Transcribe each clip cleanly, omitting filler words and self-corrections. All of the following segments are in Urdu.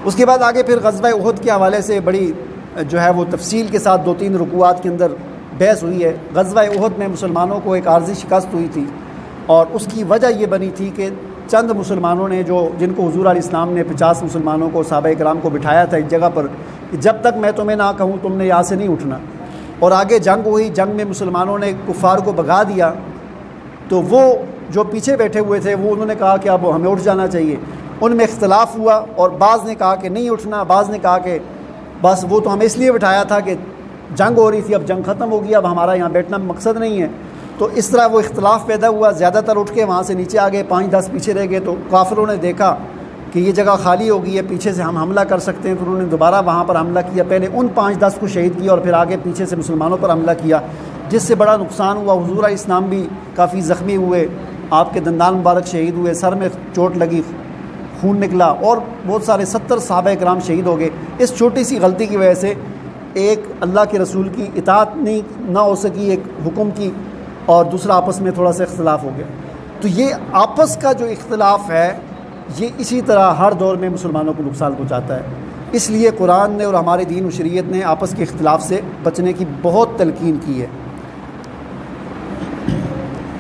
اس کے بعد آگے پھر غزوہ احد کے حوالے سے بڑی جو ہے وہ تفصیل کے ساتھ 2-3 رکوعات کے اندر بحث ہوئی ہے۔ غزوہ احد میں مسلمانوں کو ایک عارضی شکست ہوئی تھی، اور اس کی وجہ یہ بنی تھی کہ چند مسلمانوں نے جن کو حضور علیہ السلام نے 50 مسلمانوں کو، صحابہ کرام کو بٹھایا تھا ایک جگہ پر کہ جب تک میں تمہیں نہ کہوں تم نے یہاں سے نہیں اٹھنا، اور آگے جنگ ہوئی، جنگ میں مسلمانوں نے کفار کو بھگا دیا، تو وہ جو پیچھے بیٹھے ہوئے تھے وہ انہوں نے کہا کہ اب ہمیں اٹھ جانا چاہیے۔ ان میں اختلاف ہوا، اور بعض نے کہا کہ نہیں اٹھنا، بعض نے کہا کہ بس وہ تو ہمیں اس لیے بٹھایا تھا کہ جنگ ہو رہی تھی، اب جنگ ختم ہو گئی، اب ہمارا یہاں بیٹھنا مقصد نہیں ہے۔ تو اس طرح وہ اختلاف پیدا ہوا، زیادہ تر اٹھ کے وہاں سے نیچے آ گئے، 5-10 پیچھے رہ گئے۔ تو کافروں نے دیکھا کہ یہ جگہ خالی ہو گئی ہے، پیچھے سے ہم حملہ کر سکتے ہیں، تو انہوں نے دوبارہ وہاں پر حملہ کیا، پہلے ان 5-10 کو شہید کیا اور پھر آگے پیچھے سے مسلمانوں پر حملہ کیا، جس سے بڑا نقصان ہوا۔ حضور علیہ السلام بھی کافی زخمی ہوئے، آپ کے دندان مبارک شہید ہوئے، سر میں چوٹ لگی، خون نکلا، اور بہت سارے 70 صحابہ کرام شہید ہو گئے۔ اس چھوٹی سی غلطی کی وجہ سے ایک اللہ کے رسول کی اطاعت نہ ہو سکی ایک حکم کی، اور دوسرا آپس میں تھوڑا سا اختلاف ہو گیا۔ تو یہ آپس کا جو اختلاف ہے یہ اسی طرح ہر دور میں مسلمانوں کو نقصان پہنچاتا ہے۔ اس لیے قرآن نے اور ہمارے دین و شریعت نے آپس کے اختلاف سے بچنے کی بہت تلقین کی ہے۔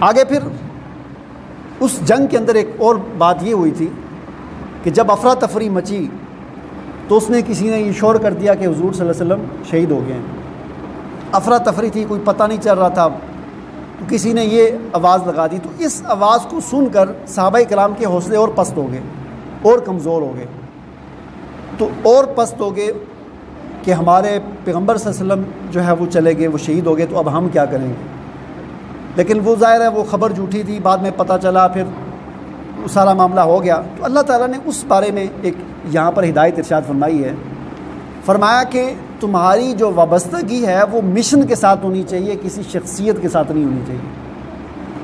آگے پھر اس جنگ کے اندر ایک اور بات یہ ہوئی تھی کہ جب افراتفری مچی تو اس نے کسی نے یہ شور کر دیا کہ حضور صلی اللہ علیہ وسلم شہید ہو گئے ہیں۔ افراتفری تھی، کوئی پتہ نہیں چل رہا تھا، تو کسی نے یہ آواز لگا دی، تو اس آواز کو سن کر صحابہ کرام کے حوصلے اور پست ہو گئے اور کمزور ہو گئے، تو اور پست ہو گئے کہ ہمارے پیغمبر صلی اللہ علیہ وسلم جو ہے وہ چلے گئے، وہ شہید ہو گئے، تو اب ہم کیا کریں گے؟ لیکن وہ ظاہر ہے وہ خبر جھوٹی تھی، بعد میں پتہ چلا، پھر سارا معاملہ ہو گیا۔ تو اللہ تعالیٰ نے اس بارے میں ایک یہاں پر ہدایت ارشاد فرمائی ہے، فرمایا کہ تمہاری جو وابستگی ہے وہ مشن کے ساتھ ہونی چاہیے، کسی شخصیت کے ساتھ نہیں ہونی چاہیے۔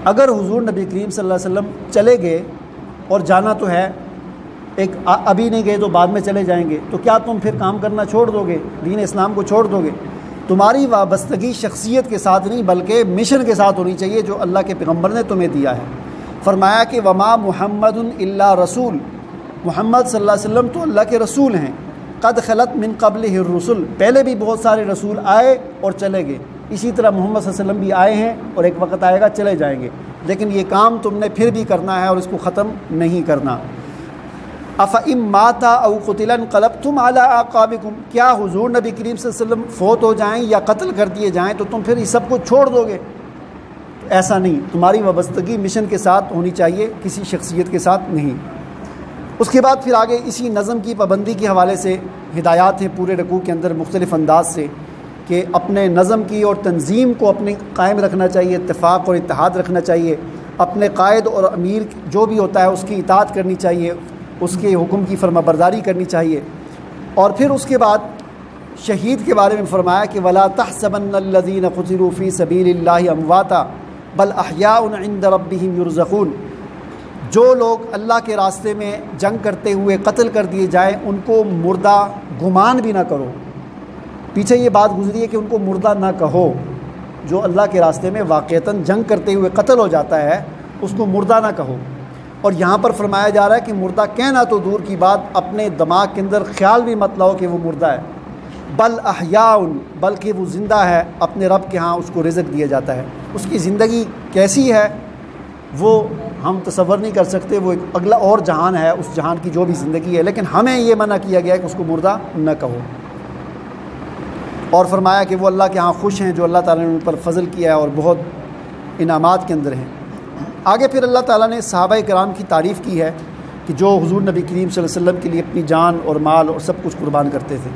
اگر حضور نبی کریم صلی اللہ علیہ وسلم چلے گئے، اور جانا تو ہے، ایک ابھی نہیں گئے تو بعد میں چلے جائیں گے، تو کیا تم پھر کام کرنا چھوڑ دو گے، دین اسلام کو چھوڑ دو گے؟ تمہاری وابستگی شخصیت کے ساتھ نہیں بلکہ مشن کے ساتھ ہونی چاہیے جو اللہ کے پیغمبر نے تمہیں دیا ہے۔ فرمایا کہ وما محمد الا رسول، محمد صلی اللہ علیہ وسلم تو اللہ کے رسول ہیں، قد خلت من قبلہ الرسل، پہلے بھی بہت سارے رسول آئے اور چلے گئے، اسی طرح محمد صلی اللہ علیہ وسلم بھی آئے ہیں اور ایک وقت آئے گا چلے جائیں گے، لیکن یہ کام تم نے پھر بھی کرنا ہے اور اس کو ختم نہیں کرنا۔ افإن مات او قتل انقلبتم علی اعقابکم، کیا حضور نبی کریم صلی اللہ علیہ وسلم فوت ہو جائیں یا قتل کر دیے جائیں تو تم پھر یہ سب کو چھوڑ دو گے؟ ایسا نہیں، تمہاری وابستگی مشن کے ساتھ ہونی چاہیے، کسی شخصیت کے ساتھ نہیں۔ اس کے بعد پھر آگے اسی نظم کی پابندی کے حوالے سے ہدایات ہیں پورے رکوع کے اندر مختلف انداز سے، کہ اپنے نظم کی اور تنظیم کو اپنے قائم رکھنا چاہیے، اتفاق اور اتحاد رکھنا چاہیے، اپنے قائد اور امیر جو بھی ہوتا ہے اس کی اطاعت کرنی چاہیے، اس کے حکم کی فرما برداری کرنی چاہیے۔ اور پھر اس کے بعد شہید کے بارے میں فرمایا کہ وَلَا تَحْسَبَنَّ الَّذِينَ قُتِلُوا فِي سَبِيلِ اللَّهِ أَمْوَاتًا بل احیاء عند ربهم یرزقون، جو لوگ اللہ کے راستے میں جنگ کرتے ہوئے قتل کر دیے جائیں ان کو مردہ گمان بھی نہ کرو۔ پیچھے یہ بات گزری ہے کہ ان کو مردہ نہ کہو، جو اللہ کے راستے میں واقعتاً جنگ کرتے ہوئے قتل ہو جاتا ہے اس کو مردہ نہ کہو۔ اور یہاں پر فرمایا جا رہا ہے کہ مردہ کہنا تو دور کی بات، اپنے دماغ کے اندر خیال بھی مت لاؤ کہ وہ مردہ ہے، بل احیاء، بلکہ وہ زندہ ہے، اپنے رب کے ہاں اس کو رزق دیا جاتا ہے۔ اس کی زندگی کیسی ہے وہ ہم تصور نہیں کر سکتے، وہ ایک اگلا اور جہان ہے، اس جہان کی جو بھی زندگی ہے، لیکن ہمیں یہ منع کیا گیا ہے کہ اس کو مردہ نہ کہو۔ اور فرمایا کہ وہ اللہ کے ہاں خوش ہیں جو اللہ تعالیٰ نے ان پر فضل کیا ہے اور بہت انعامات کے اندر ہیں۔ آگے پھر اللہ تعالیٰ نے صحابہ کرام کی تعریف کی ہے کہ جو حضور نبی کریم صلی اللہ علیہ وسلم کے لیے اپنی جان اور مال اور سب کچھ قربان کرتے تھے۔